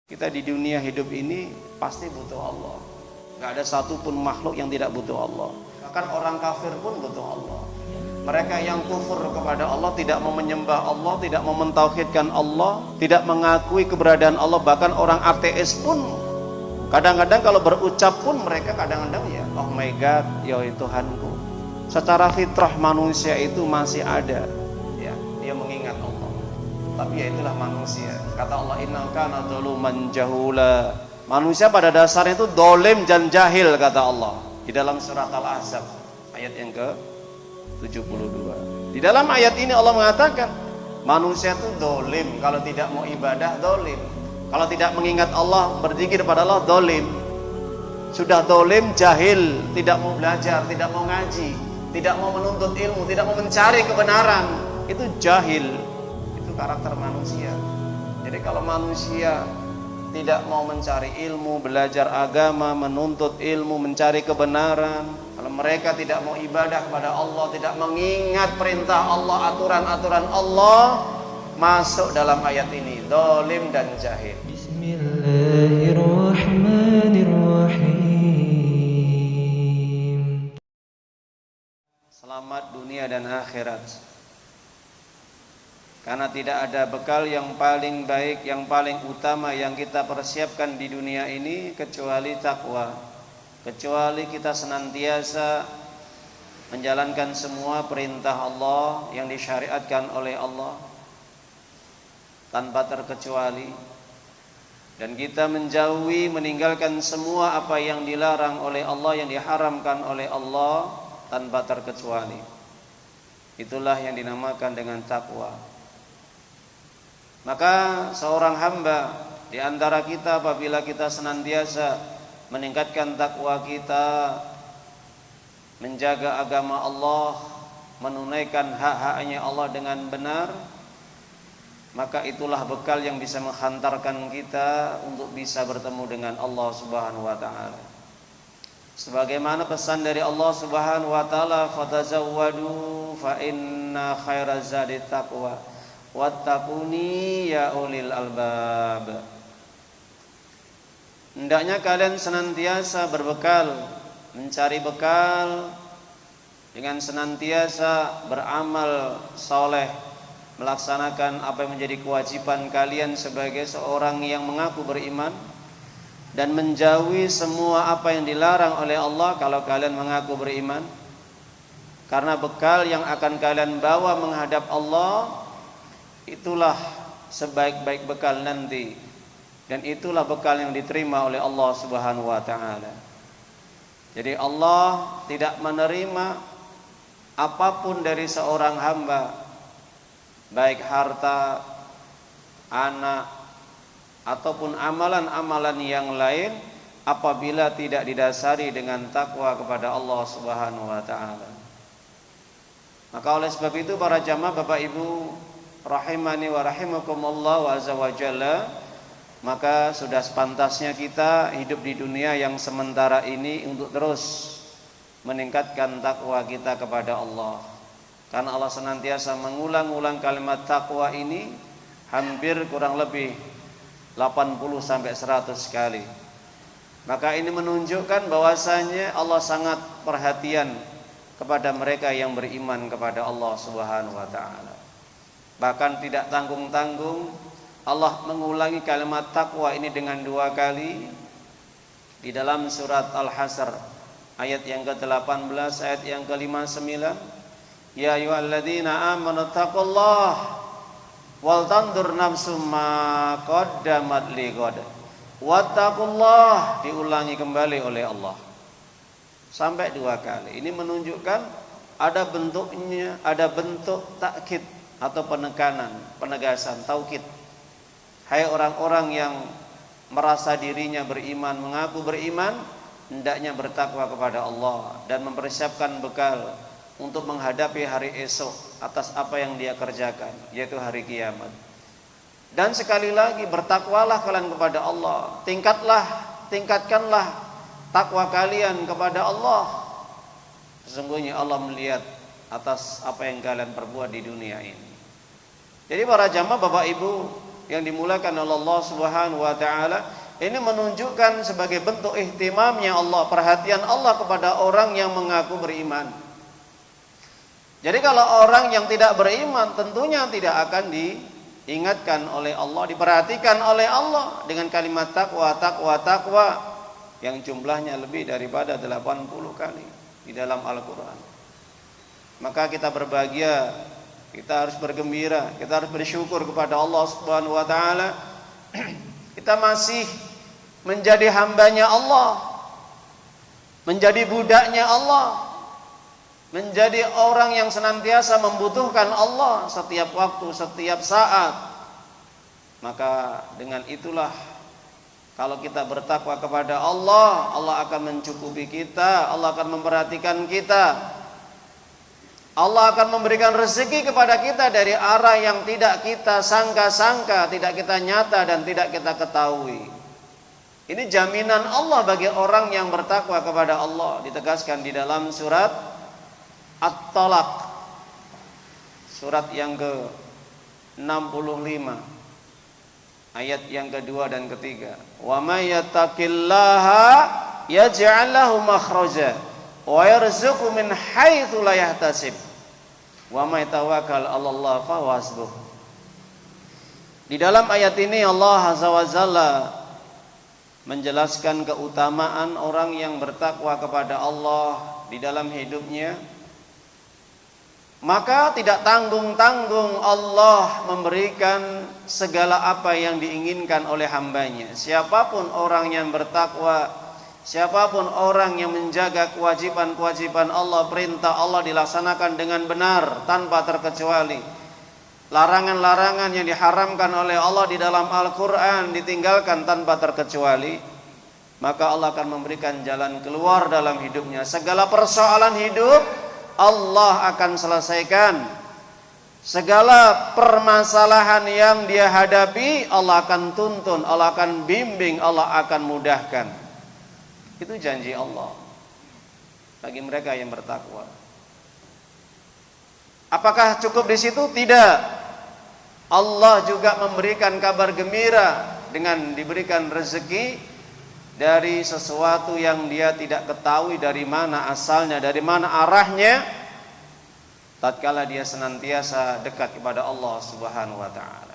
Kita di dunia hidup ini pasti butuh Allah. Gak ada satupun makhluk yang tidak butuh Allah. Bahkan orang kafir pun butuh Allah. Mereka yang kufur kepada Allah, tidak mau menyembah Allah, tidak mau mentauhidkan Allah, tidak mengakui keberadaan Allah. Bahkan orang ateis pun kadang-kadang kalau berucap pun mereka kadang-kadang ya, oh my God, ya Tuhanku. Secara fitrah manusia itu masih ada, ya, dia mengingat Allah. Tapi ya itulah manusia. Kata Allah, inna kana dzuluman jahula. Manusia pada dasarnya itu dolim dan jahil, kata Allah di dalam surat Al-Ahzab ayat yang ke-72. Di dalam ayat ini Allah mengatakan manusia itu dolim, kalau tidak mau ibadah dolim, kalau tidak mengingat Allah, berzikir pada Allah dolim. Sudah dolim, jahil, tidak mau belajar, tidak mau ngaji, tidak mau menuntut ilmu, tidak mau mencari kebenaran, itu jahil. Itu karakter manusia. Jadi kalau manusia tidak mau mencari ilmu, belajar agama, menuntut ilmu, mencari kebenaran, kalau mereka tidak mau ibadah kepada Allah, tidak mengingat perintah Allah, aturan-aturan Allah, masuk dalam ayat ini, dolim dan jahil. Bismillahirrahmanirrahim. Selamat dunia dan akhirat. Karena tidak ada bekal yang paling baik, yang paling utama yang kita persiapkan di dunia ini kecuali takwa. Kecuali kita senantiasa menjalankan semua perintah Allah yang disyariatkan oleh Allah tanpa terkecuali, dan kita menjauhi, meninggalkan semua apa yang dilarang oleh Allah, yang diharamkan oleh Allah tanpa terkecuali. Itulah yang dinamakan dengan takwa. Maka seorang hamba di antara kita apabila kita senantiasa meningkatkan takwa kita, menjaga agama Allah, menunaikan hak-haknya Allah dengan benar, maka itulah bekal yang bisa menghantarkan kita untuk bisa bertemu dengan Allah Subhanahu wa taala. Sebagaimana pesan dari Allah Subhanahu wa taala, fatazawwadu fa inna khairaz zadi taqwa wattaquni ya ulil albab. Hendaknya kalian senantiasa berbekal, mencari bekal dengan senantiasa beramal soleh, melaksanakan apa yang menjadi kewajiban kalian sebagai seorang yang mengaku beriman, dan menjauhi semua apa yang dilarang oleh Allah kalau kalian mengaku beriman. Karena bekal yang akan kalian bawa menghadap Allah itulah sebaik-baik bekal nanti, dan itulah bekal yang diterima oleh Allah Subhanahu wa taala. Jadi Allah tidak menerima apapun dari seorang hamba, baik harta, anak, ataupun amalan-amalan yang lain, apabila tidak didasari dengan takwa kepada Allah Subhanahu wa taala. Maka oleh sebab itu para jamaah Bapak Ibu rahimani wa rahimakumullah wa azza wa jalla, maka sudah sepantasnya kita hidup di dunia yang sementara ini untuk terus meningkatkan takwa kita kepada Allah. Karena Allah senantiasa mengulang-ulang kalimat takwa ini hampir kurang lebih 80 sampai 100 kali. Maka ini menunjukkan bahwasanya Allah sangat perhatian kepada mereka yang beriman kepada Allah Subhanahu wa taala. Bahkan tidak tanggung-tanggung Allah mengulangi kalimat takwa ini dengan 2 kali di dalam surat Al-Hasr ayat yang ke-18, ayat yang ke-59. Ya ayyuhalladzina amanu taqullaha wal tandur nafsum ma qaddamat lighad wattaqullaha, diulangi kembali oleh Allah sampai 2 kali. Ini menunjukkan ada bentuknya, ada bentuk takkid atau penekanan, penegasan, taukid. Hai orang-orang yang merasa dirinya beriman, mengaku beriman, hendaknya bertakwa kepada Allah dan mempersiapkan bekal untuk menghadapi hari esok atas apa yang dia kerjakan, yaitu hari kiamat. Dan sekali lagi, bertakwalah kalian kepada Allah. Tingkatkanlah takwa kalian kepada Allah. Sesungguhnya Allah melihat atas apa yang kalian perbuat di dunia ini. Jadi para jamaah Bapak Ibu yang dimulakan oleh Allah Subhanahu wa taala, ini menunjukkan sebagai bentuk ihtimamnya Allah, perhatian Allah kepada orang yang mengaku beriman. Jadi kalau orang yang tidak beriman tentunya tidak akan diingatkan oleh Allah, diperhatikan oleh Allah dengan kalimat takwa, takwa, takwa yang jumlahnya lebih daripada 80 kali di dalam Al-Qur'an. Maka kita berbahagia, kita harus bergembira, kita harus bersyukur kepada Allah Subhanahu wa taala. Kita masih menjadi hambanya Allah, menjadi budaknya Allah, menjadi orang yang senantiasa membutuhkan Allah setiap waktu, setiap saat. Maka dengan itulah kalau kita bertakwa kepada Allah, Allah akan mencukupi kita, Allah akan memperhatikan kita, Allah akan memberikan rezeki kepada kita dari arah yang tidak kita sangka-sangka, tidak kita nyata dan tidak kita ketahui. Ini jaminan Allah bagi orang yang bertakwa kepada Allah, ditegaskan di dalam surat At-Talaq, surat yang ke-65, ayat yang kedua dan ketiga. Wa may yattaqillaha yaj'al lahu makhraja wa yarzuqhu min haitsu la yahtasib. Wa may tawakkal 'alallahi fa huwa hasbuh. Di dalam ayat ini Allah Azza wa Jalla menjelaskan keutamaan orang yang bertakwa kepada Allah di dalam hidupnya. Maka tidak tanggung-tanggung Allah memberikan segala apa yang diinginkan oleh hambanya. Siapapun orang yang bertakwa, siapapun orang yang menjaga kewajiban-kewajiban Allah, perintah Allah dilaksanakan dengan benar tanpa terkecuali, larangan-larangan yang diharamkan oleh Allah di dalam Al-Quran ditinggalkan tanpa terkecuali, maka Allah akan memberikan jalan keluar dalam hidupnya. Segala persoalan hidup Allah akan selesaikan. Segala permasalahan yang dia hadapi Allah akan tuntun, Allah akan bimbing, Allah akan mudahkan. Itu janji Allah bagi mereka yang bertakwa. Apakah cukup di situ? Tidak. Allah juga memberikan kabar gembira dengan diberikan rezeki dari sesuatu yang dia tidak ketahui dari mana asalnya, dari mana arahnya, tatkala dia senantiasa dekat kepada Allah Subhanahu wa taala.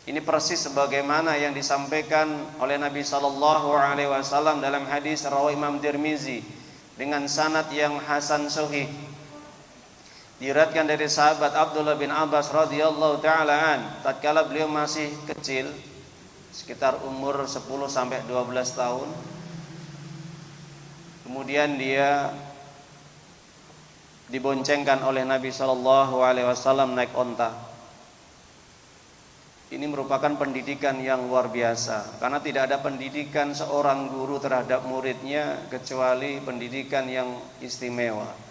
Ini persis sebagaimana yang disampaikan oleh Nabi sallallahu alaihi wasallam dalam hadis riwayat Imam Tirmizi dengan sanad yang hasan sahih. Diriwayatkan dari sahabat Abdullah bin Abbas radhiyallahu taala an, tatkala beliau masih kecil, sekitar umur 10 sampai 12 tahun. Kemudian dia diboncengkan oleh Nabi sallallahu alaihi wasallam naik onta. Ini merupakan pendidikan yang luar biasa, karena tidak ada pendidikan seorang guru terhadap muridnya kecuali pendidikan yang istimewa.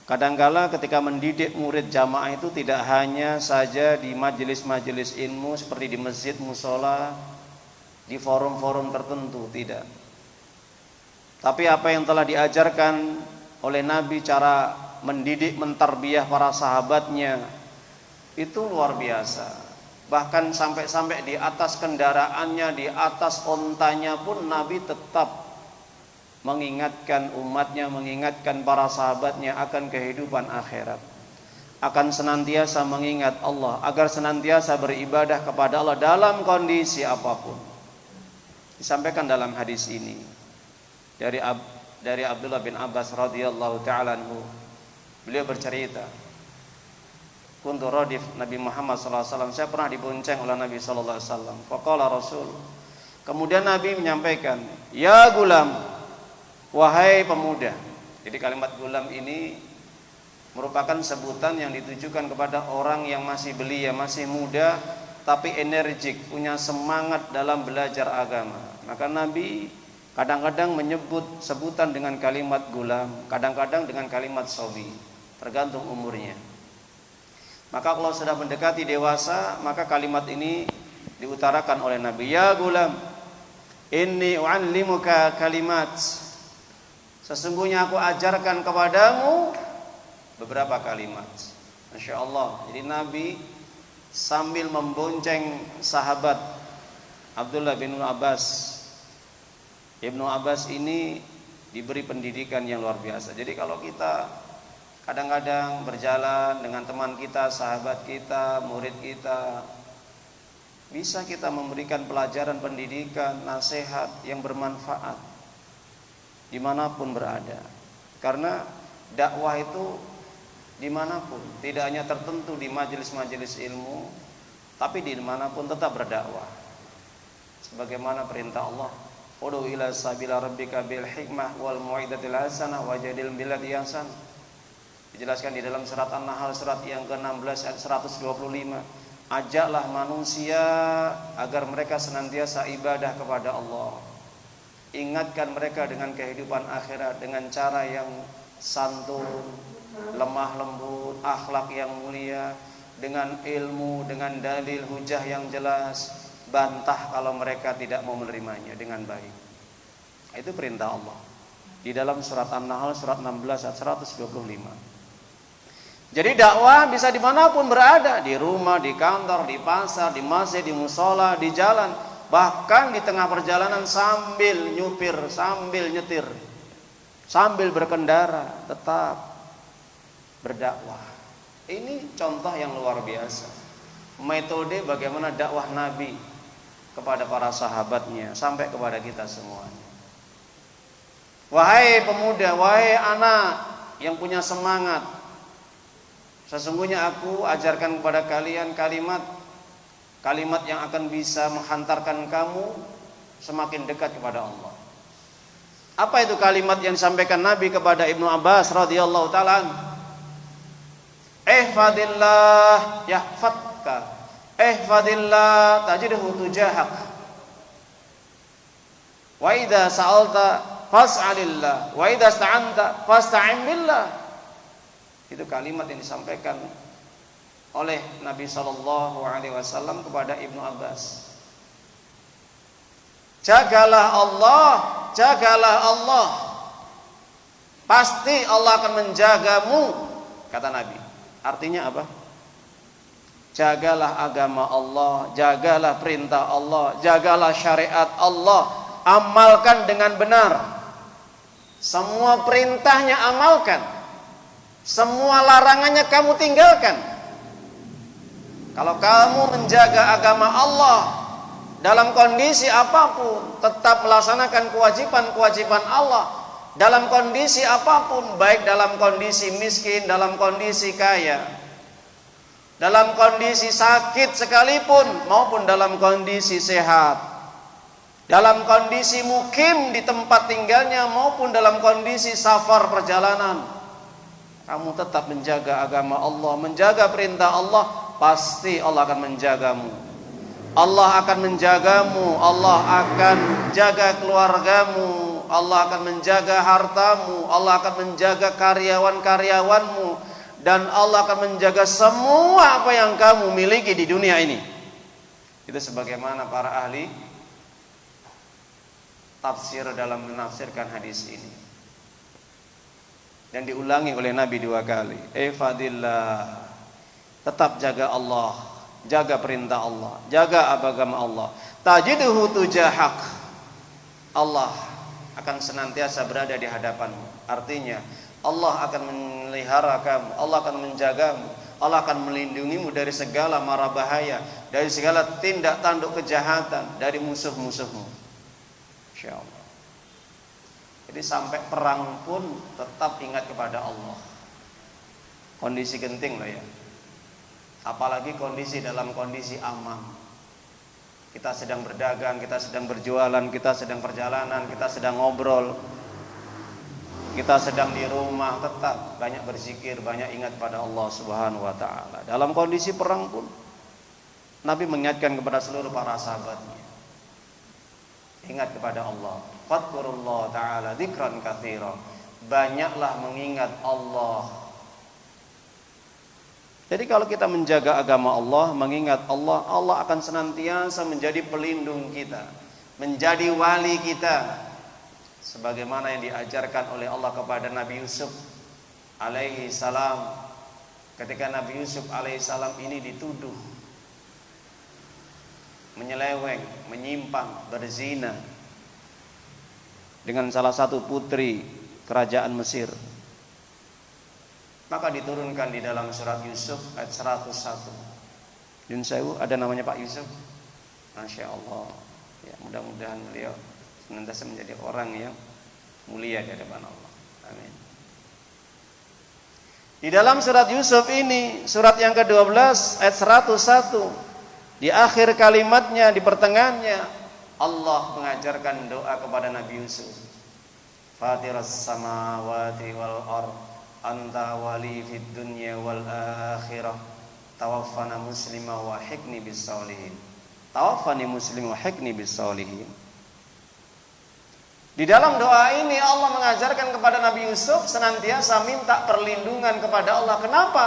Kadangkala ketika mendidik murid jamaah itu tidak hanya saja di majelis-majelis ilmu seperti di masjid, musola, di forum-forum tertentu, tidak. Tapi apa yang telah diajarkan oleh Nabi, cara mendidik, mentarbiyah para sahabatnya, itu luar biasa. Bahkan sampai-sampai di atas kendaraannya, di atas ontanya pun Nabi tetap mengingatkan umatnya, mengingatkan para sahabatnya akan kehidupan akhirat, akan senantiasa mengingat Allah, agar senantiasa beribadah kepada Allah dalam kondisi apapun. Disampaikan dalam hadis ini dari Abdullah bin Abbas radhiyallahu ta'ala anhu, beliau bercerita, kuntu radif Nabi Muhammad sallallahu alaihi wasallam, saya pernah dibonceng oleh Nabi sallallahu alaihi wasallam. Faqala Rasul, kemudian Nabi menyampaikan, ya gulam, wahai pemuda. Jadi kalimat gulam ini merupakan sebutan yang ditujukan kepada orang yang masih belia, masih muda, tapi energik, punya semangat dalam belajar agama. Maka Nabi kadang-kadang menyebut sebutan dengan kalimat gulam, kadang-kadang dengan kalimat sobi, tergantung umurnya. Maka kalau sudah mendekati dewasa, maka kalimat ini diutarakan oleh Nabi, ya gulam, inni u'allimuka kalimat, sesungguhnya aku ajarkan kepadamu beberapa kalimat. Masya Allah. Jadi Nabi sambil membonceng sahabat Abdullah bin Abbas. Ibnu Abbas ini diberi pendidikan yang luar biasa. Jadi kalau kita kadang-kadang berjalan dengan teman kita, sahabat kita, murid kita, bisa kita memberikan pelajaran pendidikan, nasihat yang bermanfaat dimanapun berada. Karena dakwah itu dimanapun, tidak hanya tertentu di majelis-majelis ilmu, tapi dimanapun tetap berdakwah. Sebagaimana perintah Allah, "Ud'u ila sabila rabbika bil hikmah wal mau'izatil hasanah wajadil billati ahsan." Dijelaskan di dalam surat An-Nahl surat yang ke-16 ayat 125. Ajaklah manusia agar mereka senantiasa ibadah kepada Allah. Ingatkan mereka dengan kehidupan akhirat dengan cara yang santun, lemah lembut, akhlak yang mulia, dengan ilmu, dengan dalil hujah yang jelas. Bantah kalau mereka tidak mau menerimanya dengan baik. Itu perintah Allah di dalam surat An-Nahl surat 16 ayat 125. Jadi dakwah bisa dimanapun berada, di rumah, di kantor, di pasar, di masjid, di musola, di jalan, bahkan di tengah perjalanan sambil nyupir, sambil nyetir, sambil berkendara, tetap berdakwah. Ini contoh yang luar biasa. Metode bagaimana dakwah Nabi kepada para sahabatnya sampai kepada kita semuanya. Wahai pemuda, wahai anak yang punya semangat, sesungguhnya aku ajarkan kepada kalian kalimat yang akan bisa menghantarkan kamu semakin dekat kepada Allah. Apa itu kalimat yang disampaikan Nabi kepada Ibnu Abbas radhiyallahu taala? Ihfadillah yahfadka, ihfadillah tajidhu tujahak, wa idza sa'alta fas'alillah, wa idza ista'anta fasta'in billah. Itu kalimat yang disampaikan oleh Nabi SAW kepada Ibnu Abbas. Jagalah Allah, jagalah Allah, pasti Allah akan menjagamu, kata Nabi. Artinya apa? Jagalah agama Allah, jagalah perintah Allah, jagalah syariat Allah, amalkan dengan benar. Semua perintahnya amalkan, semua larangannya kamu tinggalkan. Kalau kamu menjaga agama Allah dalam kondisi apapun, tetap melaksanakan kewajiban-kewajiban Allah dalam kondisi apapun, baik dalam kondisi miskin, dalam kondisi kaya, dalam kondisi sakit sekalipun maupun dalam kondisi sehat, dalam kondisi mukim di tempat tinggalnya maupun dalam kondisi safar perjalanan, kamu tetap menjaga agama Allah, menjaga perintah Allah, pasti Allah akan menjagamu. Allah akan menjagamu, Allah akan jaga keluargamu, Allah akan menjaga hartamu, Allah akan menjaga karyawan-karyawanmu, dan Allah akan menjaga semua apa yang kamu miliki di dunia ini. Itu sebagaimana para ahli tafsir dalam menafsirkan hadis ini. Dan diulangi oleh Nabi 2 kali. Fadillah, tetap jaga Allah, jaga perintah Allah, jaga agama Allah. Tajidhu tujahak, Allah akan senantiasa berada di hadapanmu. Artinya Allah akan memelihara kamu, Allah akan menjagamu, Allah akan melindungimu dari segala mara bahaya, dari segala tindak tanduk kejahatan, dari musuh-musuhmu, insyaallah. Jadi sampai perang pun tetap ingat kepada Allah. Kondisi genting loh ya. Apalagi kondisi dalam kondisi aman. Kita sedang berdagang, kita sedang berjualan, kita sedang perjalanan, kita sedang ngobrol, kita sedang di rumah, tetap banyak berzikir, banyak ingat pada Allah Subhanahu wa taala. Dalam kondisi perang pun Nabi mengingatkan kepada seluruh para sahabatnya, ingat kepada Allah. Fadhkurullah ta'ala dzikran katsiran. Banyaklah mengingat Allah. Jadi kalau kita menjaga agama Allah, mengingat Allah, Allah akan senantiasa menjadi pelindung kita, menjadi wali kita, sebagaimana yang diajarkan oleh Allah kepada Nabi Yusuf alaihi salam. Ketika Nabi Yusuf alaihi salam ini dituduh menyeleweng, menyimpang, berzina dengan salah satu putri kerajaan Mesir. Maka diturunkan di dalam surat Yusuf ayat 101. Yun Sewu, ada namanya Pak Yusuf. Masya Allah. Ya, mudah-mudahan beliau senantiasa menjadi orang yang mulia di hadapan Allah. Amin. Di dalam surat Yusuf ini, surat yang ke-12 ayat 101, di akhir kalimatnya, di pertengahannya, Allah mengajarkan doa kepada Nabi Yusuf. Fatiras samawati wal ard, anta wali fid dunya wal akhirah, tawaffana muslima wa hikni bis solihin. Tawaffani muslim wa hikni bis solihin. Di dalam doa ini Allah mengajarkan kepada Nabi Yusuf senantiasa minta perlindungan kepada Allah. Kenapa?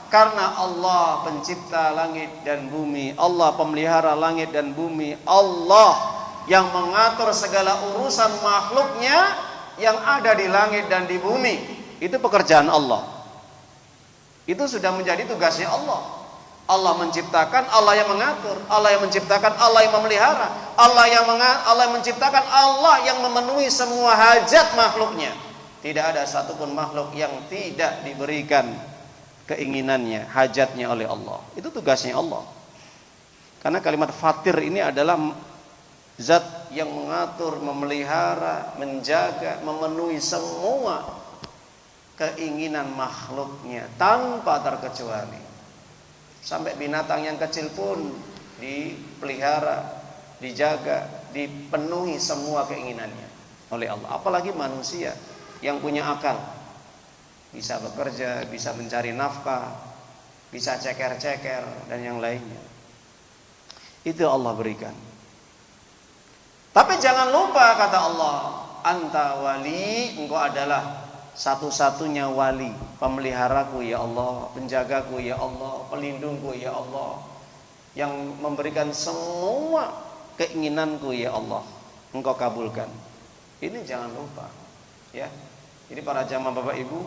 Karena Allah pencipta langit dan bumi, Allah pemelihara langit dan bumi, Allah yang mengatur segala urusan makhluknya yang ada di langit dan di bumi. Itu pekerjaan Allah. Itu sudah menjadi tugasnya Allah. Allah menciptakan, Allah yang mengatur, Allah yang menciptakan, Allah yang memelihara, Allah yang menciptakan, Allah yang memenuhi semua hajat makhluknya. Tidak ada satupun makhluk yang tidak diberikan keinginannya, hajatnya oleh Allah. Itu tugasnya Allah. Karena kalimat fatir ini adalah zat yang mengatur, memelihara, menjaga, memenuhi semua keinginan makhluknya tanpa terkecuali. Sampai binatang yang kecil pun dipelihara, dijaga, dipenuhi semua keinginannya oleh Allah. Apalagi manusia yang punya akal, bisa bekerja, bisa mencari nafkah, bisa ceker-ceker dan yang lainnya. Itu Allah berikan. Tapi jangan lupa kata Allah, anta wali, engkau adalah satu-satunya wali, pemeliharaku ya Allah, penjagaku ya Allah, pelindungku ya Allah, yang memberikan semua keinginanku ya Allah, engkau kabulkan. Ini jangan lupa, ya. Jadi para jamaah Bapak Ibu,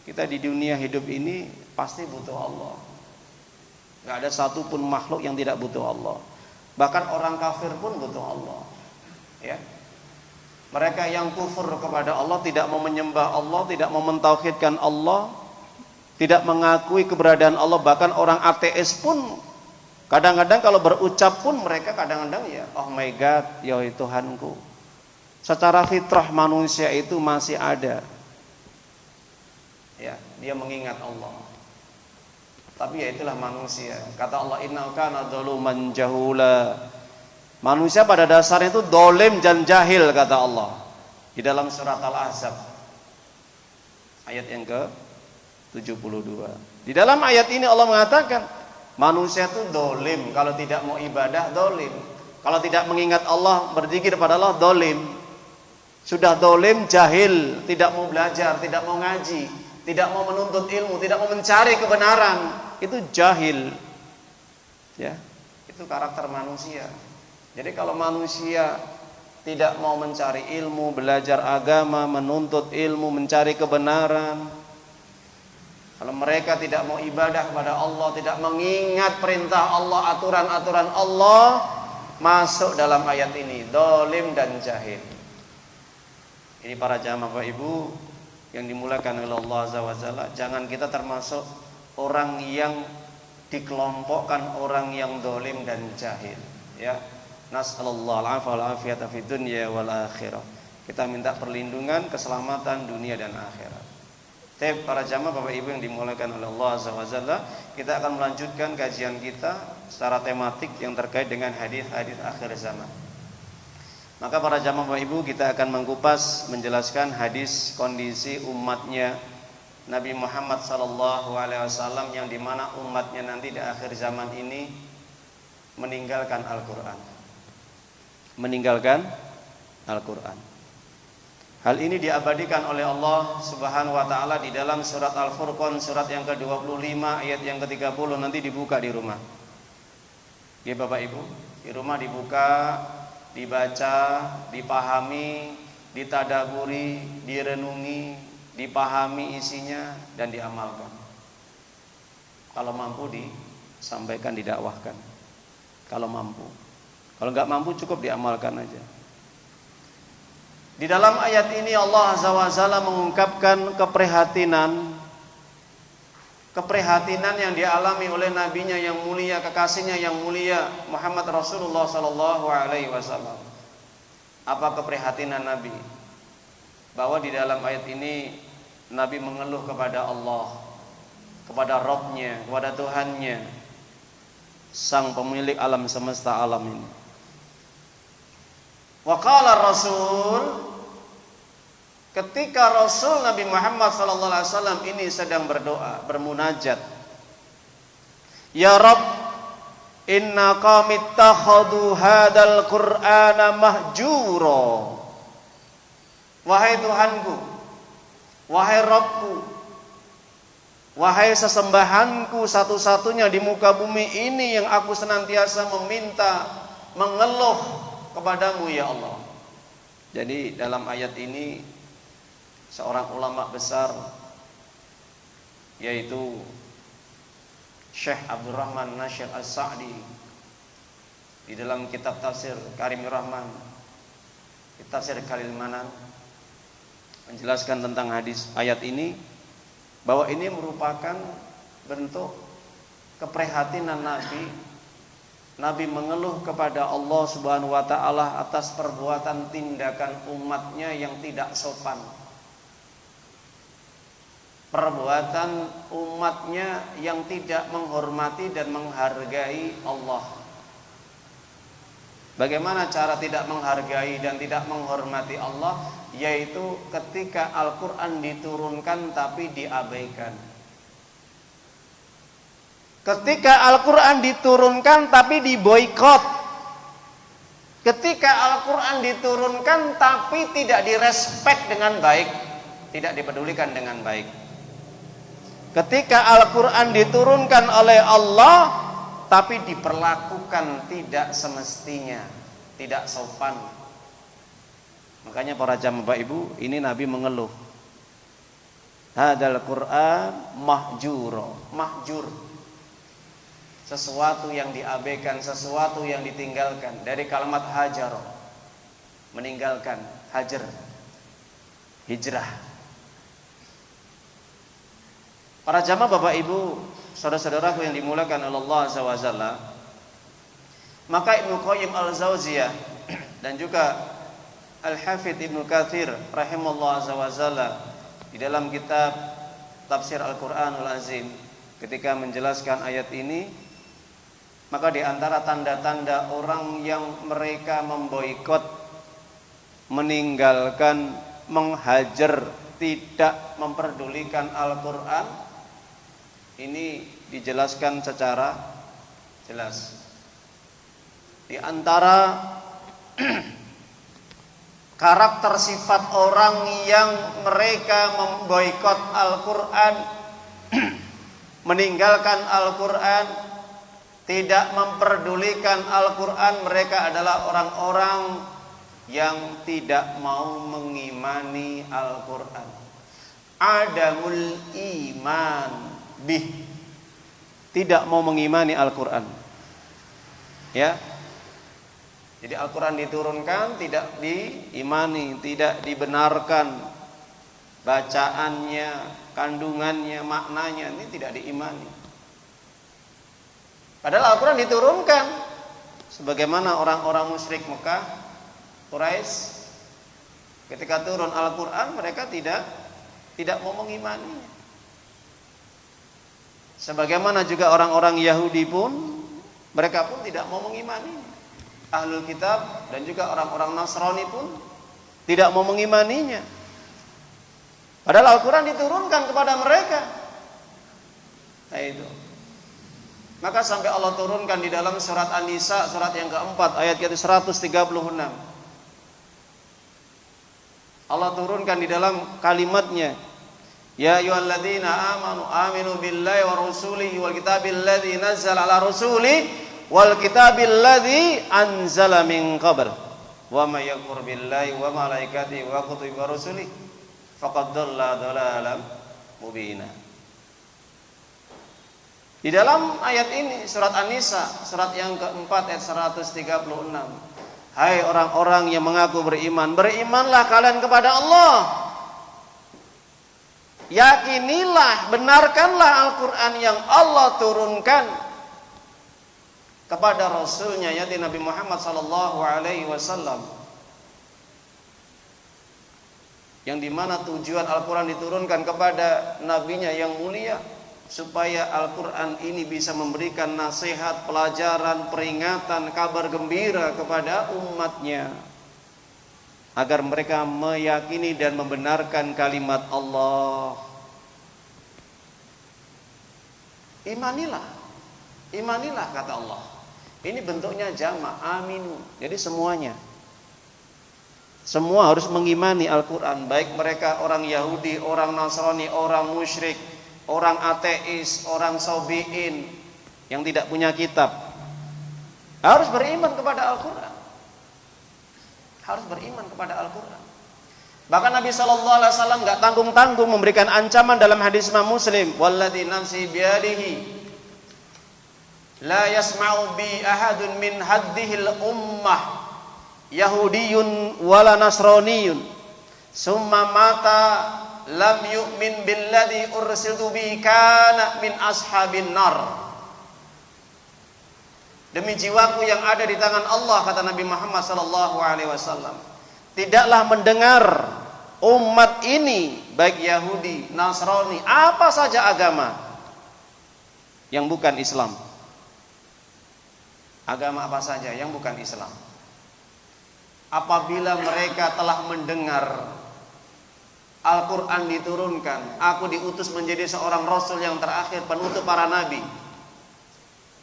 kita di dunia hidup ini pasti butuh Allah. Gak ada satupun makhluk yang tidak butuh Allah. Bahkan orang kafir pun butuh Allah, ya. Mereka yang kufur kepada Allah, tidak mau menyembah Allah, tidak mau mentauhidkan Allah, tidak mengakui keberadaan Allah. Bahkan orang ateis pun kadang-kadang kalau berucap pun mereka kadang-kadang ya, oh my God, ya Tuhanku. Secara fitrah manusia itu masih ada, ya, dia mengingat Allah. Tapi ya itulah manusia. Kata Allah, innahu kana dzaluman jahula. Manusia pada dasarnya itu dolim dan jahil, kata Allah di dalam surat Al-Ahzab ayat yang ke-72. Di dalam ayat ini Allah mengatakan manusia itu dolim, kalau tidak mau ibadah dolim, kalau tidak mengingat Allah, berzikir pada Allah dolim. Sudah dolim, jahil, tidak mau belajar, tidak mau ngaji, tidak mau menuntut ilmu, tidak mau mencari kebenaran, itu jahil, ya. Itu karakter manusia. Jadi kalau manusia tidak mau mencari ilmu, belajar agama, menuntut ilmu, mencari kebenaran, kalau mereka tidak mau ibadah kepada Allah, tidak mengingat perintah Allah, aturan-aturan Allah, masuk dalam ayat ini, dolim dan jahil. Ini para jamaah Bapak Ibu yang dimuliakan oleh Allah Azza wa Jalla, jangan kita termasuk orang yang dikelompokkan orang yang dolim dan jahil, ya. Nas'alullah al-'afwa wal 'afiyata fid dunya wal akhirah. Kita minta perlindungan, keselamatan dunia dan akhirat. Para jamaah Bapak Ibu yang dimuliakan oleh Allah Azza wa Jalla, kita akan melanjutkan kajian kita secara tematik yang terkait dengan hadis-hadis akhir zaman. Maka para jamaah Bapak Ibu, kita akan mengupas, menjelaskan hadis kondisi umatnya Nabi Muhammad sallallahu alaihi wasallam yang dimana umatnya nanti di akhir zaman ini meninggalkan Al-Qur'an. Meninggalkan Al-Qur'an. Hal ini diabadikan oleh Allah Subhanahu wa taala di dalam surat Al-Furqan, surat yang ke-25 ayat yang ke-30. Nanti dibuka di rumah. Ya Bapak Ibu, di rumah dibuka, dibaca, dipahami, ditadaburi, direnungi, dipahami isinya dan diamalkan. Kalau mampu disampaikan, didakwahkan. Kalau mampu. Kalau nggak mampu cukup diamalkan aja. Di dalam ayat ini Allah Azza wa Jalla mengungkapkan keprihatinan yang dialami oleh nabinya yang mulia, kekasihnya yang mulia Muhammad Rasulullah sallallahu alaihi wasallam. Apa keprihatinan Nabi? Bahwa di dalam ayat ini Nabi mengeluh kepada Allah, kepada Rabb-Nya, kepada Tuhannya, sang pemilik alam semesta alam ini. Wa qala Rasul, ketika Rasul Nabi Muhammad sallallahu alaihi wasallam ini sedang berdoa, bermunajat, ya Rabb, inna qawmi ittakhadhu hadzal qur'ana mahjura. Wahai Tuhanku, wahai Rabbku, wahai sesembahanku satu-satunya di muka bumi ini yang aku senantiasa meminta, mengeluh kepadamu ya Allah. Jadi dalam ayat ini seorang ulama besar yaitu Syekh Abdurrahman Nasyir As-Sa'di di dalam kitab tafsir Karimur Rahman, tafsir Khalil Manan, menjelaskan tentang hadis ayat ini bahwa ini merupakan bentuk keprihatinan Nabi mengeluh kepada Allah Subhanahu wa taala atas perbuatan tindakan umatnya yang tidak sopan. Perbuatan umatnya yang tidak menghormati dan menghargai Allah. Bagaimana cara tidak menghargai dan tidak menghormati Allah? Yaitu ketika Al-Quran diturunkan tapi diabaikan. Ketika Al-Quran diturunkan tapi diboikot. Ketika Al-Quran diturunkan tapi tidak direspek dengan baik, tidak dipedulikan dengan baik. Ketika Al-Quran diturunkan oleh Allah tapi diperlakukan tidak semestinya, tidak sopan. Makanya para jamaah Bapak Ibu, ini Nabi mengeluh. Hadzal Qur'an mahjur. Sesuatu yang diabaikan, sesuatu yang ditinggalkan. Dari kalimat hajar, meninggalkan, hajar, hijrah. Para jamaah Bapak Ibu, saudara-saudaraku yang dimuliakan oleh Allah Azza wa Jalla, maka Ibnu Qayyim Al-Jauziyah dan juga Al-Hafidz Ibnu Katsir rahimallahu azza wa jalla di dalam kitab Tafsir Al-Qur'anul Azim ketika menjelaskan ayat ini, maka di antara tanda-tanda orang yang mereka memboikot, meninggalkan, menghajar, tidak memperdulikan Al-Qur'an, ini dijelaskan secara jelas. Di antara karakter sifat orang yang mereka memboikot Al-Quran, meninggalkan Al-Quran, tidak memperdulikan Al-Quran, mereka adalah orang-orang yang tidak mau mengimani Al-Quran. Adamul iman bih, tidak mau mengimani Al-Quran. Ya. Jadi Al-Quran diturunkan, tidak diimani, tidak dibenarkan bacaannya, kandungannya, maknanya, ini tidak diimani. Padahal Al-Quran diturunkan sebagaimana orang-orang musyrik Mekah, Quraisy, ketika turun Al-Quran mereka tidak mau mengimani. Sebagaimana juga orang-orang Yahudi pun, mereka pun tidak mau mengimani. Ahlul Kitab dan juga orang-orang Nasrani pun tidak mau mengimaninya. Padahal Al-Quran diturunkan kepada mereka. Nah itu. Maka sampai Allah turunkan di dalam surat An-Nisa, surat yang keempat, ayat 136. Allah turunkan di dalam kalimatnya, ya ayyuhalladzina aminu billahi wa rasulihi wal kitabil ladzi nazzala ala rasulihi wal kitabil ladzi anzala min qabl wa may yakfur billahi wa malaikatihi wa kutubihi wa rusulihi faqad dhalla dhalalan mubina. Di dalam ayat ini surat An-Nisa, surat yang keempat ayat 136. Hai orang-orang yang mengaku beriman, berimanlah kalian kepada Allah. Yakinilah, benarkanlah Al-Quran yang Allah turunkan kepada Rasulnya, yaitu Nabi Muhammad SAW, yang dimana tujuan Al-Quran diturunkan kepada nabinya yang mulia, supaya Al-Quran ini bisa memberikan nasihat, pelajaran, peringatan, kabar gembira kepada umatnya, agar mereka meyakini dan membenarkan kalimat Allah. Imanilah, imanilah kata Allah. Ini bentuknya jama', aminu. Jadi semuanya, semua harus mengimani Al-Quran, baik mereka orang Yahudi, orang Nasrani, orang musyrik, orang ateis, orang sabiin yang tidak punya kitab, harus beriman kepada Al-Quran. Harus beriman kepada Al-Quran. Bahkan Nabi SAW gak tanggung-tanggung memberikan ancaman dalam hadis Imam Muslim, walladzi nafsi biyadihi la yasma'u bi ahadun min haddihil ummah Yahudiyun wala Nasraniyun summa mata lam yu'min billadzi ursiltu bi kana min ashabin nar. Demi jiwaku yang ada di tangan Allah, kata Nabi Muhammad SAW, tidaklah mendengar umat ini, baik Yahudi, Nasrani, apa saja agama yang bukan Islam, agama apa saja yang bukan Islam, apabila mereka telah mendengar Al-Quran diturunkan, aku diutus menjadi seorang Rasul yang terakhir, penutup para Nabi,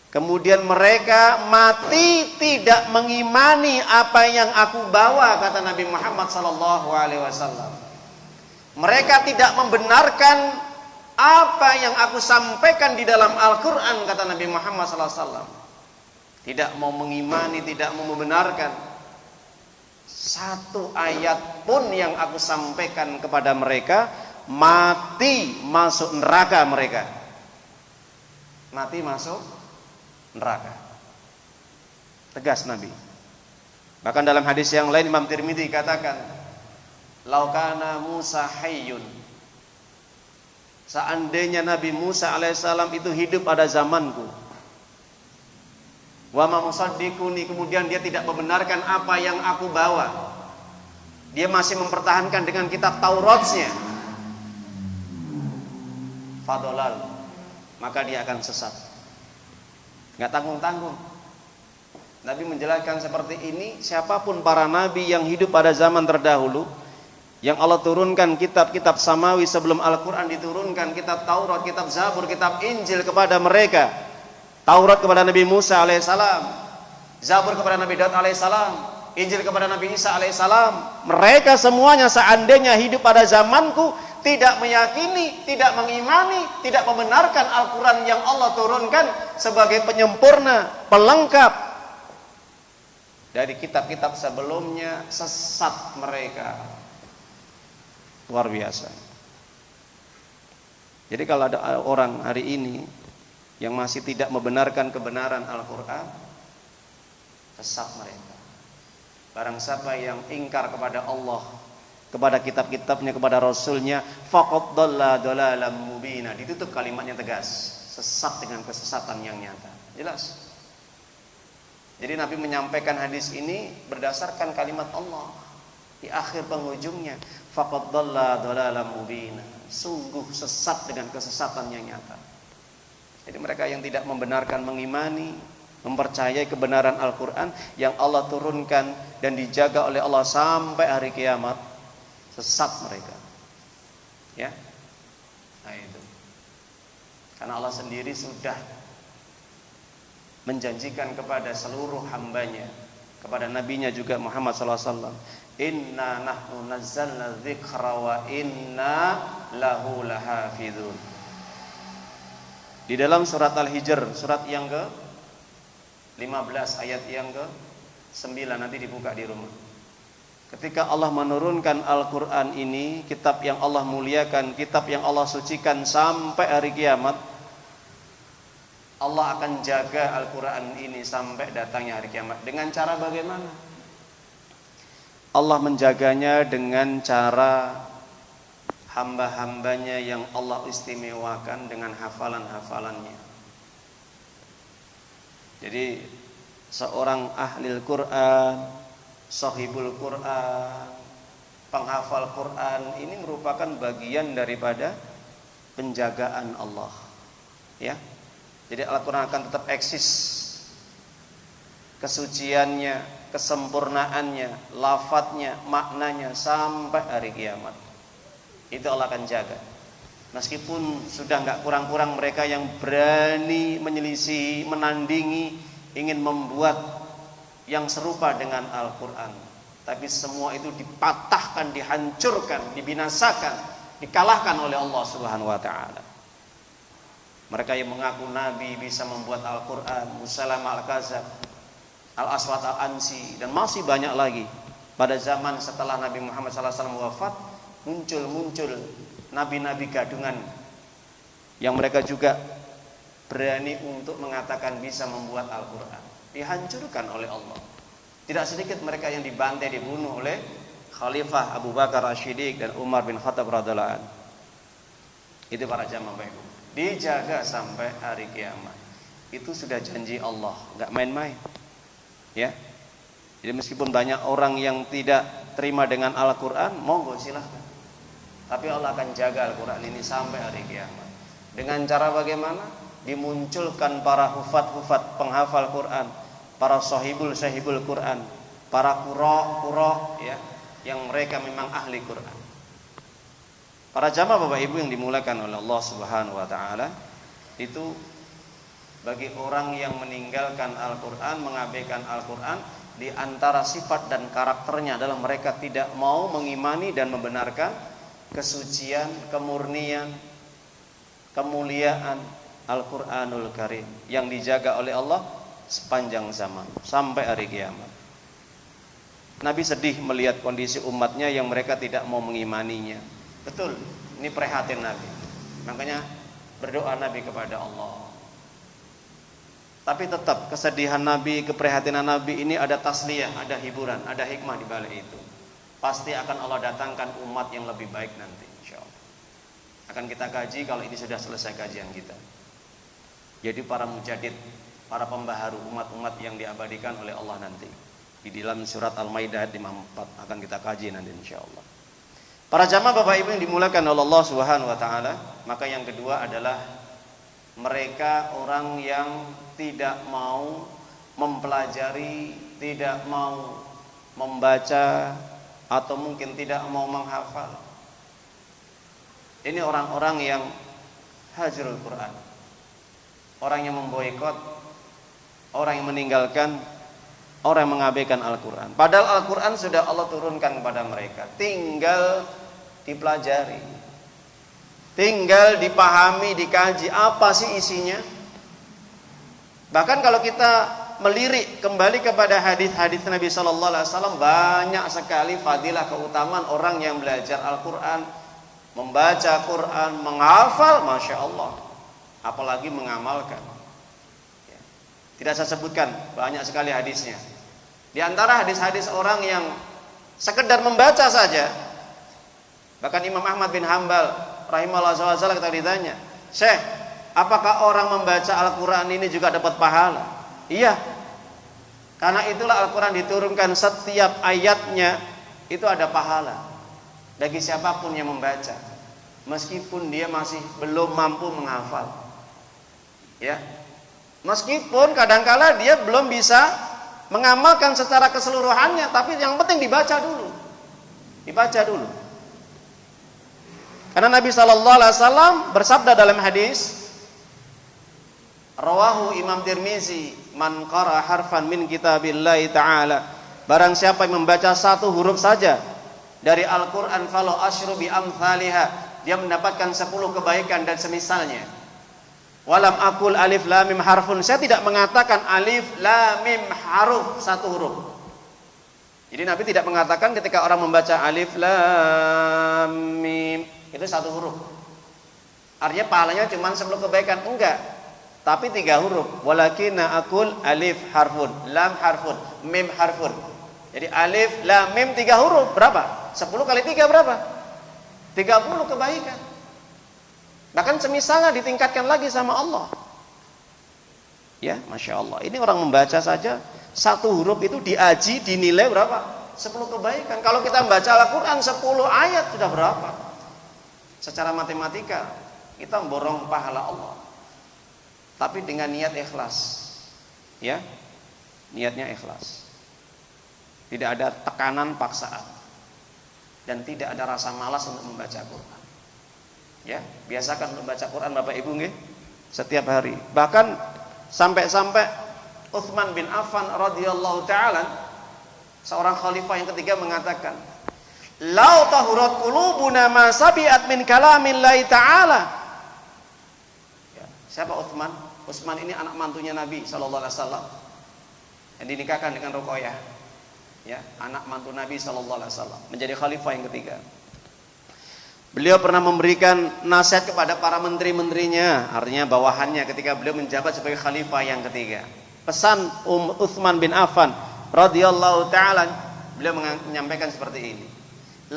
kemudian mereka mati tidak mengimani apa yang aku bawa, kata Nabi Muhammad SAW, mereka tidak membenarkan apa yang aku sampaikan di dalam Al-Quran, kata Nabi Muhammad SAW, tidak mau mengimani, tidak mau membenarkan satu ayat pun yang aku sampaikan kepada mereka, mati masuk neraka mereka. Mati masuk neraka. Tegas Nabi. Bahkan dalam hadis yang lain Imam Tirmidzi katakan, laukana Musa hayyun, seandainya Nabi Musa alaihissalam itu hidup pada zamanku, wa ma musaddiquni, kemudian dia tidak membenarkan apa yang aku bawa, dia masih mempertahankan dengan kitab Tauratnya, fadolal, maka dia akan sesat. Nggak tanggung-tanggung Nabi menjelaskan seperti ini. Siapapun para nabi yang hidup pada zaman terdahulu, yang Allah turunkan kitab-kitab samawi sebelum Al-Quran diturunkan, kitab Taurat, kitab Zabur, kitab Injil kepada mereka, Taurat kepada Nabi Musa alaihissalam, Zabur kepada Nabi Daud alaihissalam, Injil kepada Nabi Isa alaihissalam, mereka semuanya seandainya hidup pada zamanku tidak meyakini, tidak mengimani, tidak membenarkan Al-Quran yang Allah turunkan sebagai penyempurna, pelengkap dari kitab-kitab sebelumnya, sesat mereka. Luar biasa. Jadi kalau ada orang hari ini yang masih tidak membenarkan kebenaran Al-Quran, sesat mereka. Barang siapa yang ingkar kepada Allah, kepada kitab-kitabnya, kepada Rasulnya, faqad dhalla dhalalan mubina. Ditutup kalimatnya tegas, sesat dengan kesesatan yang nyata, jelas. Jadi Nabi menyampaikan hadis ini berdasarkan kalimat Allah di akhir penghujungnya, faqad dhalla dhalalan mubina, sungguh sesat dengan kesesatan yang nyata. Jadi mereka yang tidak membenarkan, mengimani, mempercayai kebenaran Al-Quran yang Allah turunkan dan dijaga oleh Allah sampai hari kiamat, sesat mereka. Ya, nah itu. Karena Allah sendiri sudah menjanjikan kepada seluruh hambanya, kepada nabinya juga Muhammad SAW, inna nahnu nazzalna dzikra wa inna lahu lahafidun. Di dalam surat Al-Hijr, surat yang ke-15 ayat yang ke-9, nanti dibuka di rumah. Ketika Allah menurunkan Al-Quran ini, kitab yang Allah muliakan, kitab yang Allah sucikan sampai hari kiamat, Allah akan jaga Al-Quran ini sampai datangnya hari kiamat. Dengan cara bagaimana? Allah menjaganya dengan cara hamba-hambanya yang Allah istimewakan dengan hafalan-hafalannya. Jadi seorang ahli Al-Quran, sahibul Quran, penghafal Quran ini merupakan bagian daripada penjagaan Allah. Ya. Jadi Al-Quran akan tetap eksis, kesuciannya, kesempurnaannya, lafadznya, maknanya sampai hari kiamat. Itu Allah akan jaga. Meskipun sudah nggak kurang-kurang mereka yang berani menyelisih, menandingi, ingin membuat yang serupa dengan Al-Quran, tapi semua itu dipatahkan, dihancurkan, dibinasakan, dikalahkan oleh Allah Subhanahu wa Ta'ala. Mereka yang mengaku Nabi bisa membuat Al-Quran, Musailamah Al-Kadzdzab, Al-Aswad Al-Ansi, dan masih banyak lagi. Pada zaman setelah Nabi Muhammad SAW wafat, muncul nabi-nabi gadungan yang mereka juga berani untuk mengatakan bisa membuat Al-Quran. Dihancurkan oleh Allah. Tidak sedikit mereka yang dibantai, dibunuh oleh Khalifah Abu Bakar Asy-Syiddiq dan Umar bin Khattab radhiyallahu anhu. Itu para jamaah Bapak Ibu. Dijaga sampai hari kiamat. Itu sudah janji Allah, nggak main-main. Ya. Jadi meskipun banyak orang yang tidak terima dengan Al-Quran, monggo silahkan. Tapi Allah akan jaga Al-Quran ini sampai hari kiamat. Dengan cara bagaimana? Dimunculkan para hufat-hufat penghafal Quran, para sahibul Quran, para qurra ya, yang mereka memang ahli Quran. Para jamaah Bapak Ibu yang dimuliakan oleh Allah Subhanahu wa Ta'ala, itu bagi orang yang meninggalkan Al-Quran, mengabaikan Al-Quran, di antara sifat dan karakternya adalah mereka tidak mau mengimani dan membenarkan kesucian, kemurnian, kemuliaan Al-Quranul Karim yang dijaga oleh Allah sepanjang zaman sampai hari kiamat. Nabi sedih melihat kondisi umatnya yang mereka tidak mau mengimaninya. Betul, ini prihatin Nabi. Makanya berdoa Nabi kepada Allah. Tapi tetap kesedihan Nabi, keprihatinan Nabi ini ada tasliyah, ada hiburan, ada hikmah di balik itu. Pasti akan Allah datangkan umat yang lebih baik nanti, insyaallah. Akan kita kaji kalau ini sudah selesai kajian kita. Jadi para mujadid, para pembaharu umat-umat yang diabadikan oleh Allah nanti. Di dalam surat Al-Maidah ayat 54 akan kita kaji nanti insyaallah. Para jamaah Bapak Ibu yang dimuliakan oleh Allah Subhanahu wa Ta'ala, maka yang kedua adalah mereka orang yang tidak mau mempelajari, tidak mau membaca, atau mungkin tidak mau menghafal. Ini orang-orang yang hajrul Quran, orang yang memboikot, orang yang meninggalkan, orang yang mengabaikan Al-Quran. Padahal Al-Quran sudah Allah turunkan kepada mereka, tinggal dipelajari, tinggal dipahami, dikaji apa sih isinya. Bahkan kalau kita melirik kembali kepada hadis-hadis Nabi Sallallahu Alaihi Wasallam, banyak sekali fadilah keutamaan orang yang belajar Al-Quran, membaca Quran, menghafal, masya Allah, apalagi mengamalkan. Tidak saya sebutkan, banyak sekali hadisnya. Di antara hadis-hadis orang yang sekedar membaca saja, bahkan Imam Ahmad bin Hanbal rahimahullah SAW kita ditanya, Syekh, apakah orang membaca Al-Quran ini juga dapat pahala? Iya, karena itulah Al-Quran diturunkan, setiap ayatnya itu ada pahala bagi siapapun yang membaca, meskipun dia masih belum mampu menghafal. Ya, meskipun kadangkala dia belum bisa mengamalkan secara keseluruhannya, tapi yang penting dibaca dulu. Dibaca dulu. Karena Nabi Sallallahu Alaihi Wasallam bersabda dalam hadis, rawahu Imam Tirmizi, man qara harfan min kitabillahi ta'ala, barang siapa yang membaca satu huruf saja dari Al-Quran, falahu asyru bi amthaliha, dia mendapatkan 10 kebaikan dan semisalnya. Walam aqul alif lam mim harfun, saya tidak mengatakan alif lam mim haruf, satu huruf. Jadi Nabi tidak mengatakan ketika orang membaca alif lam mim itu satu huruf, artinya pahalanya cuma 10 kebaikan, enggak. tapi 3 huruf. Walakinna aqul alif harfun, lam harfun, mim harfun. Jadi alif, lam, mim 3 huruf. Berapa? 10 kali 3 berapa? 30 kebaikan. Bahkan semisalnya ditingkatkan lagi sama Allah. Ya, Masya Allah. Ini orang membaca saja 1 huruf itu diaji, dinilai berapa? 10 kebaikan. Kalau kita membaca Al-Quran 10 ayat sudah berapa? Secara matematika kita memborong pahala Allah. Tapi dengan niat ikhlas. Ya. Niatnya ikhlas. Tidak ada tekanan paksaan. Dan tidak ada rasa malas untuk membaca Quran. Ya, biasakan membaca Quran Bapak Ibu nggih setiap hari. Bahkan sampai-sampai Utsman bin Affan radhiyallahu taala, seorang khalifah yang ketiga, mengatakan, "Lau tahurat qulubuna ma sabiat min kalamillahi ta'ala." Ya, siapa Utsman? Utsman ini anak mantunya Nabi sallallahu alaihi wasallam yang dinikahkan dengan Ruqayyah. Ya, anak mantu Nabi sallallahu alaihi wasallam, menjadi khalifah yang ketiga. Beliau pernah memberikan nasihat kepada para menteri-menterinya, artinya bawahannya, ketika beliau menjabat sebagai khalifah yang ketiga. Pesan Utsman bin Affan radhiyallahu taala, beliau menyampaikan seperti ini.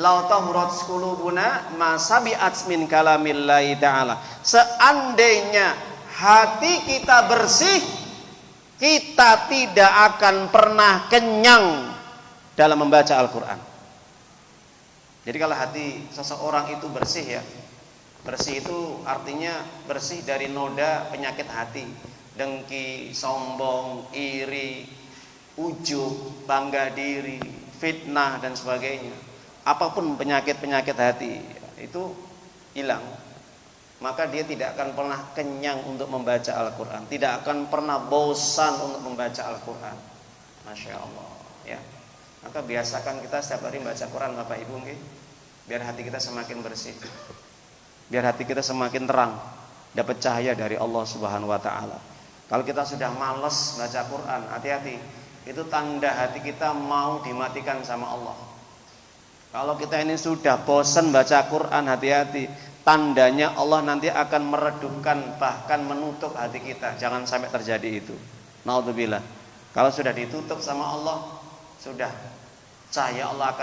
Lau tahurat qulubuna ma sabi'at min kalamillahi ta'ala. Seandainya hati kita bersih, kita tidak akan pernah kenyang dalam membaca Al-Quran. Jadi kalau hati seseorang itu bersih, ya, bersih itu artinya bersih dari noda penyakit hati, dengki, sombong, iri, ujub, bangga diri, fitnah dan sebagainya. Apapun penyakit-penyakit hati itu hilang, maka dia tidak akan pernah kenyang untuk membaca Al-Quran, tidak akan pernah bosan untuk membaca Al-Quran. Masya Allah, ya. Maka biasakan kita setiap hari membaca Quran Bapak Ibu, biar hati kita semakin bersih, biar hati kita semakin terang, dapat cahaya dari Allah Subhanahu wa Ta'ala. Kalau kita sudah malas baca Quran, hati-hati, itu tanda hati kita mau dimatikan sama Allah. Kalau kita ini sudah bosan baca Quran, hati-hati, tandanya Allah nanti akan meredupkan, bahkan menutup hati kita. Jangan sampai terjadi itu. Naudzubillah. Kalau sudah ditutup sama Allah, sudah cahaya Allah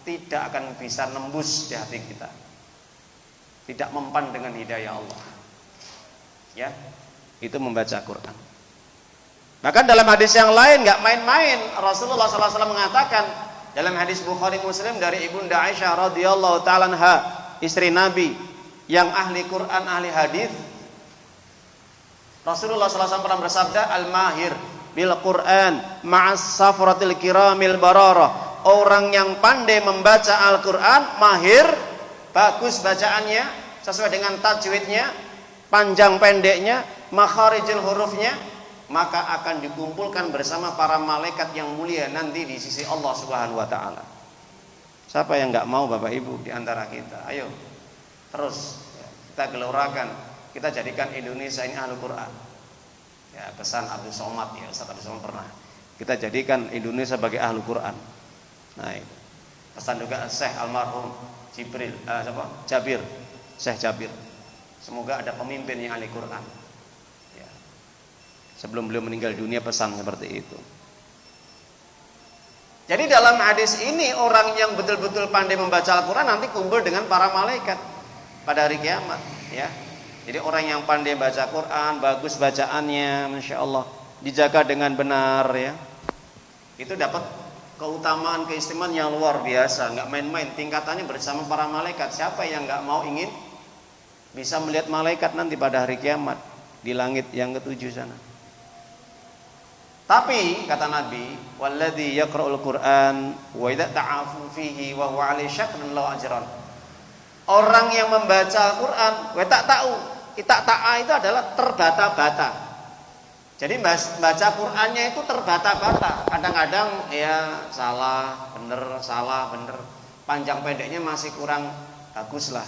tidak akan bisa nembus di hati kita, tidak mempan dengan hidayah Allah. Ya, itu membaca Quran. Bahkan dalam hadis yang lain nggak main-main, Rasulullah SAW mengatakan dalam hadis Bukhari Muslim dari Ibunda Aisyah radhiyallahu taala anha, istri Nabi yang ahli Quran, ahli hadis, Rasulullah SAW pernah bersabda, "Al-mahir bil Quran ma'as safratil kiramil bararah." Orang yang pandai membaca Al-Quran, mahir, bagus bacaannya, sesuai dengan tajwidnya, panjang pendeknya, makharijul hurufnya, maka akan dikumpulkan bersama para malaikat yang mulia nanti di sisi Allah Subhanahu wa Ta'ala. Siapa yang nggak mau Bapak Ibu di antara kita? Ayo terus kita gelorakan, kita jadikan Indonesia ini ahli Quran. Ya, pesan Abdul Somad, ya, Ustaz Abdul Somad pernah, kita jadikan Indonesia sebagai ahli Quran. Nah, itu pesan juga Syekh almarhum Jabir, Syekh Jabir. Semoga ada pemimpin yang ahli Quran. Ya. Sebelum beliau meninggal dunia pesan seperti itu. Jadi dalam hadis ini, orang yang betul-betul pandai membaca Al-Quran nanti kumpul dengan para malaikat pada hari kiamat. Ya. Jadi orang yang pandai baca Quran, bagus bacaannya, Masya Allah, dijaga dengan benar, ya, itu dapat keutamaan, keistimewaan yang luar biasa, nggak main-main, tingkatannya bersama para malaikat. Siapa yang nggak mau ingin bisa melihat malaikat nanti pada hari kiamat di langit yang ketujuh sana? Tapi kata Nabi, "Walladzi yaqra'ul Qur'an wa idza ta'afu fihi wa huwa 'alaihi syakrun lahu ajran." Orang yang membaca Al-Quran, ta'a itu adalah terbata-bata. Jadi baca Qur'annya itu terbata-bata. Kadang-kadang ya salah, bener. Panjang pendeknya masih kurang bagus lah.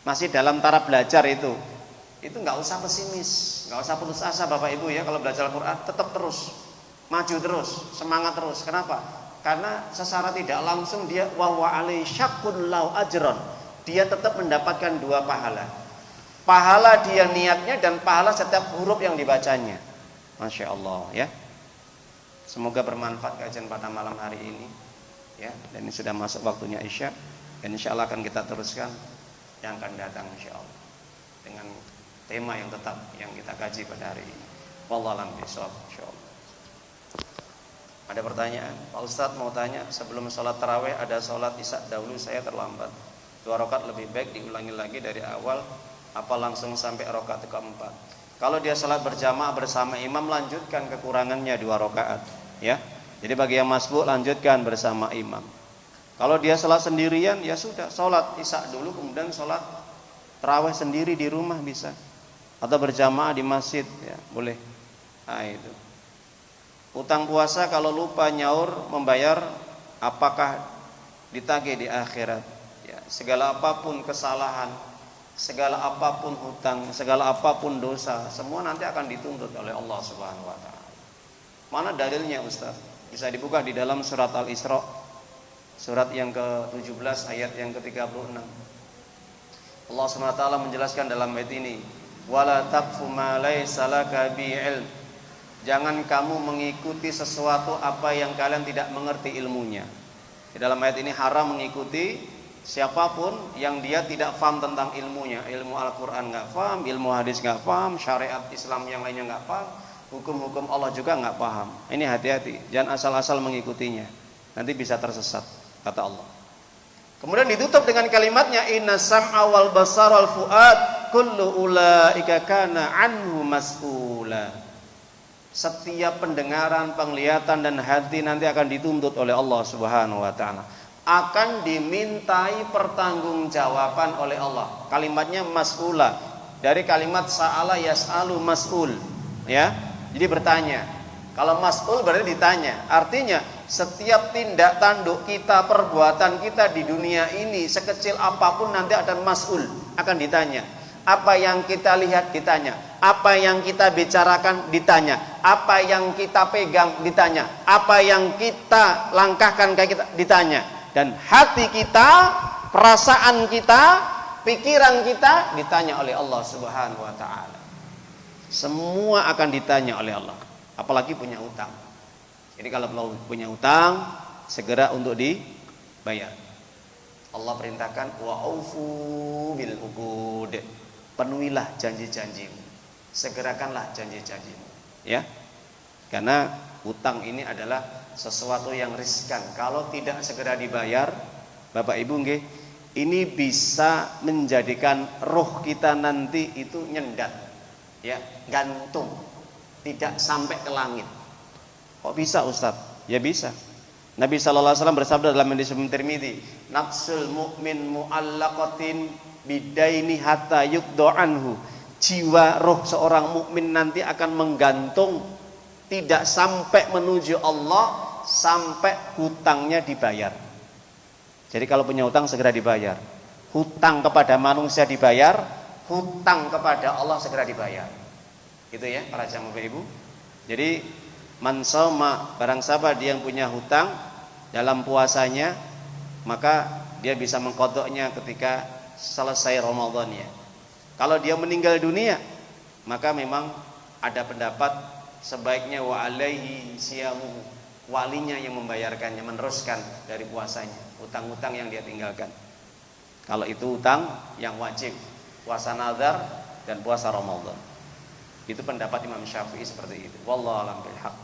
Masih dalam taraf belajar itu. Itu nggak usah pesimis, nggak usah putus asa Bapak Ibu ya, kalau belajar Al-Quran tetap terus, maju terus, semangat terus. Kenapa? Karena secara tidak langsung dia wa alaihi syaqqun lahu ajron. Dia tetap mendapatkan 2 pahala. pahala dia niatnya dan pahala setiap huruf yang dibacanya. Masya Allah ya. Semoga bermanfaat kajian pada malam hari ini ya. Dan ini sudah masuk waktunya Isya, dan insya Allah akan kita teruskan yang akan datang insya Allah dengan tema yang tetap yang kita kaji pada hari ini. Wallahu a'lam bishawab insyaallah. Ada pertanyaan? Pak Ustadz mau tanya, sebelum sholat tarawih ada sholat isya dahulu, saya terlambat 2 rakaat, lebih baik diulangi lagi dari awal apa langsung sampai rakaat keempat? Kalau dia sholat berjamaah bersama imam, lanjutkan kekurangannya 2 rakaat ya. Jadi bagi yang masbuk lanjutkan bersama imam. Kalau dia sholat sendirian ya sudah, sholat isya dulu kemudian sholat tarawih sendiri di rumah bisa, atau berjamaah di masjid ya boleh. Nah itu. Utang puasa kalau lupa nyaur membayar, apakah ditagih di akhirat? Ya, segala apapun kesalahan, segala apapun hutang, segala apapun dosa, semua nanti akan dituntut oleh Allah Subhanahu wa taala. Mana dalilnya Ustaz? Bisa dibuka di dalam surat Al-Isra, surat yang ke-17 ayat yang ke-36. Allah Subhanahu wa taala menjelaskan dalam ayat ini, wala taqfu ma laysa laka bi ilm. Jangan kamu mengikuti sesuatu apa yang kalian tidak mengerti ilmunya. Di dalam ayat ini haram mengikuti siapapun yang dia tidak paham tentang ilmunya. Ilmu Al-Quran nggak paham, ilmu hadis nggak paham, syariat Islam yang lainnya nggak paham, hukum-hukum Allah juga nggak paham. Ini hati-hati, jangan asal-asal mengikutinya, nanti bisa tersesat, kata Allah. Kemudian ditutup dengan kalimatnya, inna sam'a wal basar wal fuad kullu ulaika kana anhu mas'ula. Setiap pendengaran, penglihatan dan hati nanti akan dituntut oleh Allah Subhanahu wa taala. Akan dimintai pertanggungjawaban oleh Allah. Kalimatnya mas'ula dari kalimat sa'ala yas'alu mas'ul ya. Jadi bertanya. Kalau mas'ul berarti ditanya. Artinya setiap tindak tanduk kita, perbuatan kita di dunia ini sekecil apapun nanti akan mas'ul, akan ditanya. Apa yang kita lihat ditanya, apa yang kita bicarakan ditanya, apa yang kita pegang ditanya, apa yang kita langkahkan kayak kita ditanya, dan hati kita, perasaan kita, pikiran kita ditanya oleh Allah Subhanahu wa taala. Semua akan ditanya oleh Allah, apalagi punya utang. Jadi kalau punya utang segera untuk dibayar. Allah perintahkan wa aufu bil uqud. Penuhilah janji-janjimu, segerakanlah janji-janjimu ya, karena hutang ini adalah sesuatu yang riskan. Kalau tidak segera dibayar, Bapak Ibu nggih, ini bisa menjadikan roh kita nanti itu nyendat ya, gantung, tidak sampai ke langit. Kok bisa Ustaz? Ya bisa. Nabi sallallahu alaihi wasallam bersabda dalam hadis Tirmidzi, nafsul mu'min mu'allaqatin bidaini hatta yuqdo anhu. Jiwa roh seorang mukmin nanti akan menggantung, tidak sampai menuju Allah sampai hutangnya dibayar. Jadi kalau punya hutang segera dibayar. Hutang kepada manusia dibayar, hutang kepada Allah segera dibayar. Gitu ya para jamaah Bapak Ibu. Jadi man soma, barang siapa dia yang punya hutang dalam puasanya, maka dia bisa mengqadoknya ketika selesai Ramadannya. Kalau dia meninggal dunia, maka memang ada pendapat sebaiknya wa alaihi siyamu, walinya yang membayarkannya, meneruskan dari puasanya, utang-utang yang dia tinggalkan. Kalau itu utang yang wajib, puasa nazar dan puasa Ramadan. Itu pendapat Imam Syafi'i seperti itu. Wallahu a'lam bil haq,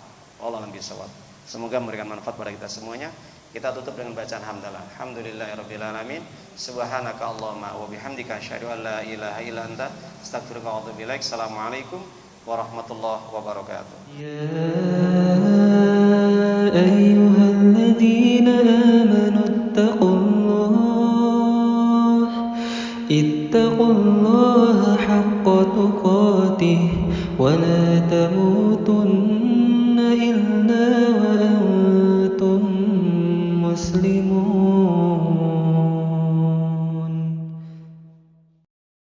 wallahu a'lam bishawab. Semoga memberikan manfaat pada kita semuanya. Kita tutup dengan bacaan hamdalah. Alhamdulillahirabbil alamin. Subhanaka Allahumma wa bihamdika asyhadu an la ilaha illa anta astaghfiruka wa atubu ilaik. Assalamualaikum warahmatullahi wabarakatuh. Ya ayyuhalladzina amanu ittaqullaha haqqa tuqatih wa la tamutunna